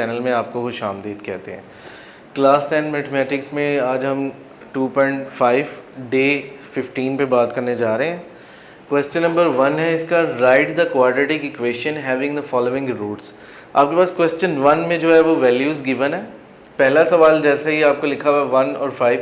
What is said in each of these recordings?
Channel में आपको खुशामदीद कहते हैं। क्लास 10 मैथमेटिक्स में आज हम 2.5 डे 15 पे बात करने जा रहे हैं। क्वेश्चन नंबर 1 है इसका, write the quadratic equation having the following roots. आपके पास क्वेश्चन 1 में जो है वो वैल्यूज़ गिवन है। पहला सवाल जैसे ही आपको लिखा हुआ 1 और 5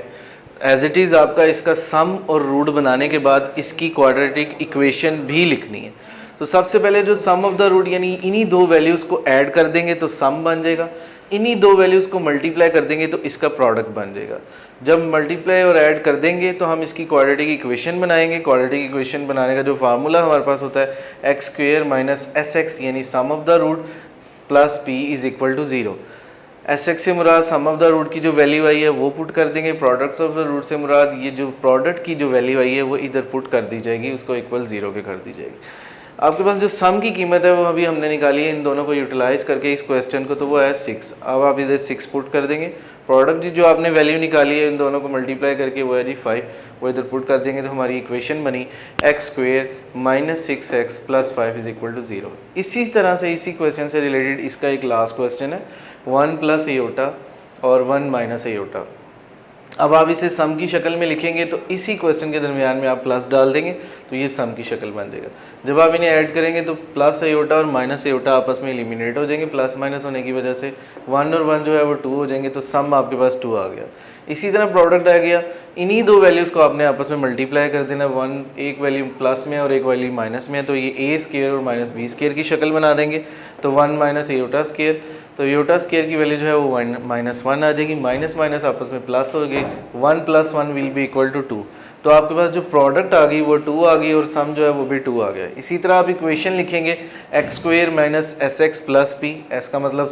एज इट इज़ आपका इसका सम और रूट बनाने के बाद इसकी क्वाड्रेटिक इक्वेशन भी लिखनी है। तो सबसे पहले जो सम ऑफ द रूट यानी इन्हीं दो वैल्यूज़ को ऐड कर देंगे तो सम बन जाएगा, इन्हीं दो वैल्यूज़ को मल्टीप्लाई कर देंगे तो इसका प्रोडक्ट बन जाएगा। जब मल्टीप्लाई और ऐड कर देंगे तो हम इसकी क्वाड्रेटिक इक्वेशन बनाएंगे। क्वाड्रेटिक इक्वेशन बनाने का जो फार्मूला हमारे पास होता है x square minus s x यानी sum of the root plus p is equal to 0। S x से मुराद सम ऑफ द रूट की जो वैल्यू आई है वो पुट कर देंगे, प्रोडक्ट्स ऑफ द रूट से मुराद ये जो प्रोडक्ट की जो वैल्यू आई है वो इधर पुट कर दी जाएगी, उसको इक्वल 0 के कर दी जाएगी। आपके पास जो सम की कीमत है वो अभी हमने निकाली है इन दोनों को यूटिलाइज करके इस क्वेश्चन को, तो वो है 6। अब आप इधर 6 पुट कर देंगे, प्रोडक्ट जो आपने वैल्यू निकाली है इन दोनों को मल्टीप्लाई करके वो है जी 5, वो इधर पुट कर देंगे तो हमारी इक्वेशन बनी x square minus 6x plus 5 is equal to 0। इसी तरह से इसी क्वेश्चन से रिलेटेड इसका एक लास्ट क्वेश्चन है 1 प्लस एयोटा और 1 माइनस एयोटा। अब आप इसे सम की शक्ल में लिखेंगे तो इसी क्वेश्चन के दरमियान में आप प्लस डाल देंगे तो ये सम की शक्ल बन जाएगा। जब आप इन्हें ऐड करेंगे तो प्लस एयोटा और माइनस एयोटा आपस में एलिमिनेट हो जाएंगे, प्लस माइनस होने की वजह से 1 और 1 जो है वो 2 हो जाएंगे, तो सम आपके पास 2 आ गया। इसी तरह प्रोडक्ट आ गया, इन्हीं दो वैल्यूज़ को आपने आपस में मल्टीप्लाई कर देना, 1 एक वैल्यू प्लस में और एक वैल्यू माइनस में, तो ये ए स्केयर और माइनस बी स्केयर की शक्ल बना देंगे। तो 1 माइनस एयोटा स्केयर, तो एयोटा स्केयर की वैल्यू जो है वो माइनस 1 आ जाएगी, माइनस माइनस आपस में प्लस हो गई, 1 plus 1 will be equal to 2। तो आपके पास जो प्रोडक्ट आ गई वो 2 आ गई और सम जो है वो भी 2 आ गया। इसी तरह आप इक्वेशन लिखेंगे x square minus s x plus P, S का मतलब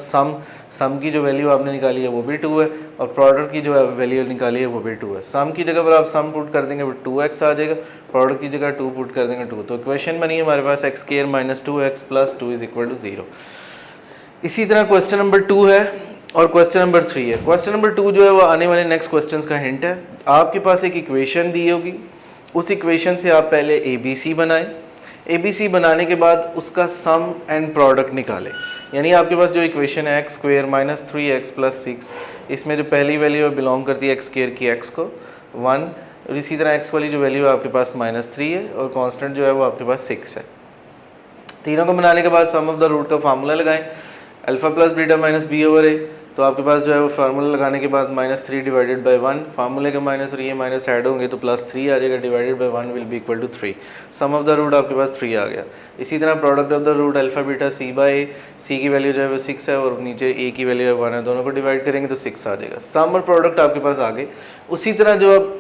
सम की जो वैल्यू आपने निकाली है वो भी 2 है और प्रोडक्ट की जो वैल्यू निकाली है वो भी 2 है। सम की जगह पर आप सम पुट कर देंगे वो 2x आ जाएगा, प्रोडक्ट की जगह 2 पुट कर देंगे 2। तो इक्वेशन बनी है हमारे पास x square minus 2x plus 2 is equal to 0। इसी तरह क्वेश्चन नंबर 2 है और क्वेश्चन नंबर 3 है। क्वेश्चन नंबर 2 जो है वो आने वाले नेक्स्ट क्वेश्चंस का हिंट है। आपके पास एक इक्वेशन दी होगी, उस इक्वेशन से आप पहले ABC बनाएं, ABC बनाने के बाद उसका सम एंड प्रोडक्ट निकालें। यानी आपके पास जो इक्वेशन है x square minus 3x plus 6, इसमें जो पहली वैल्यू बिलोंग करती है एक्स स्क्वेयर की x को 1, और इसी तरह x वाली जो वैल्यू है आपके पास -3 है और कांस्टेंट जो है वो आपके पास 6 है। तीनों को बनाने के बाद सम ऑफ द रूट का फार्मूला लगाएं, alpha plus beta minus b over a. तो आपके पास जो है वो फार्मूला लगाने के बाद -3 डिवाइडेड बाय 1, फार्मूले के माइनस और ये माइनस ऐड होंगे तो +3 आ जाएगा, divided by 1 will be equal to 3। Sum of the root आपके पास 3 आ गया। इसी तरह product of the root alpha beta C by A, C की वैल्यू जो है वो 6 है और नीचे ए की वैल्यू है 1 है, दोनों को डिवाइड करेंगे तो 6 आ जाएगा। सम और प्रोडक्ट आपके पास आ गए। उसी तरह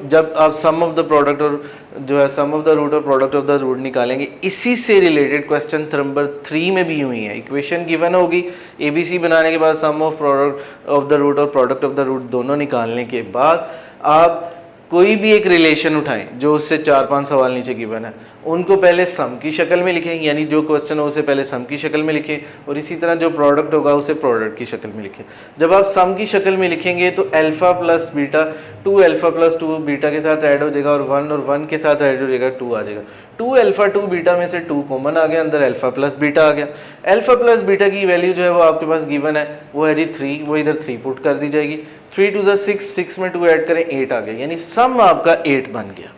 जब आप सम ऑफ द प्रोडक्ट और जो है सम ऑफ द रूट और प्रोडक्ट ऑफ द रूट निकालेंगे, इसी से रिलेटेड क्वेश्चन नंबर 3 में भी हुई है। इक्वेशन गिवन होगी, ABC बनाने के बाद sum of product of the root और प्रोडक्ट ऑफ द रूट दोनों निकालने के बाद आप कोई भी एक रिलेशन उठाएं जो उससे 4-5 सवाल नीचे गिवन है, उनको पहले सम की शक्ल में लिखें, यानी जो क्वेश्चन हो उसे पहले सम की शक्ल में लिखें और इसी तरह जो प्रोडक्ट होगा उसे प्रोडक्ट की शक्ल में लिखें। जब आप सम की शक्ल में लिखेंगे तो alpha plus beta 2 alpha plus 2 beta के साथ ऐड हो जाएगा और 1 के साथ ऐड हो जाएगा 2 आ जाएगा। 2 अल्फा 2 बीटा में से 2 कॉमन आ गया, अंदर अल्फा प्लस बीटा आ गया। अल्फा प्लस बीटा की वैल्यू जो है वो आपके पास गिवन है वो है जी 3, वो इधर 3 पुट कर दी जाएगी। 3 2 6, 6 में 2 ऐड करें 8 आ गया, यानी सम आपका 8 बन गया।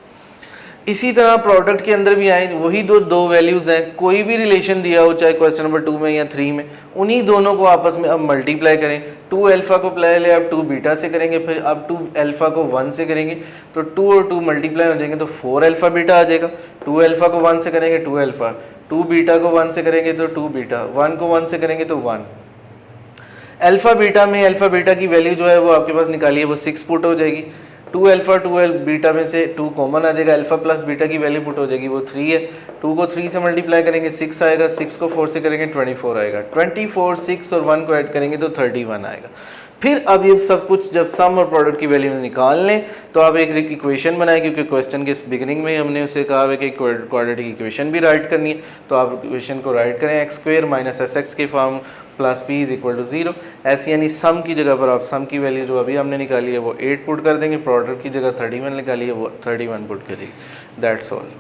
इसी तरह प्रोडक्ट के अंदर भी आए, वही दो वैल्यूज़ हैं, कोई भी रिलेशन दिया हो चाहे क्वेश्चन नंबर 2 में या 3 में, उन्हीं दोनों को आपस में अब मल्टीप्लाई करें। 2 अल्फा को पहले आप 2 बीटा से करेंगे, फिर अब 2 अल्फा को 1 से करेंगे तो 2 और 2 मल्टीप्लाई हो जाएंगे तो 4 अल्फा बीटा आ जाएगा। 2 अल्फा को 1 से करेंगे 2 अल्फा, 2 बीटा को 1 से करेंगे तो 2 बीटा, 1 को 1 से करेंगे तो 1। अल्फा बीटा में अल्फा बीटा की वैल्यू जो है वो आपके पास निकाली है वो 6 पुट हो जाएगी। 2 अल्फा 2 बीटा में से 2 कॉमन आ जाएगा, अल्फा प्लस बीटा की वैल्यू पुट हो जाएगी वो 3 है। 2 को 3 से मल्टीप्लाई करेंगे 6 आएगा, 6 को 4 से करेंगे 24 आएगा, 24 6 और 1 को ऐड करेंगे तो 31 आएगा। फिर अब ये सब कुछ जब सम और प्रोडक्ट की वैल्यू निकाल लें तो आप एक इक्वेशन बनाएं, क्योंकि क्वेश्चन के बिगिनिंग में हमने उसे कहा है कि क्वाड्रेटिक इक्वेशन भी राइट करनी है। तो आप इक्वेशन को राइट करें x square minus s x के form plus p is equal to 0। ऐसे यानी सम की जगह पर आप सम की वैल्यू जो अभी हमने निकाली है वो 8 पुट कर देंगे, प्रोडक्ट की जगह 31 निकाली है वो 31 पुट करेंगे। That's all.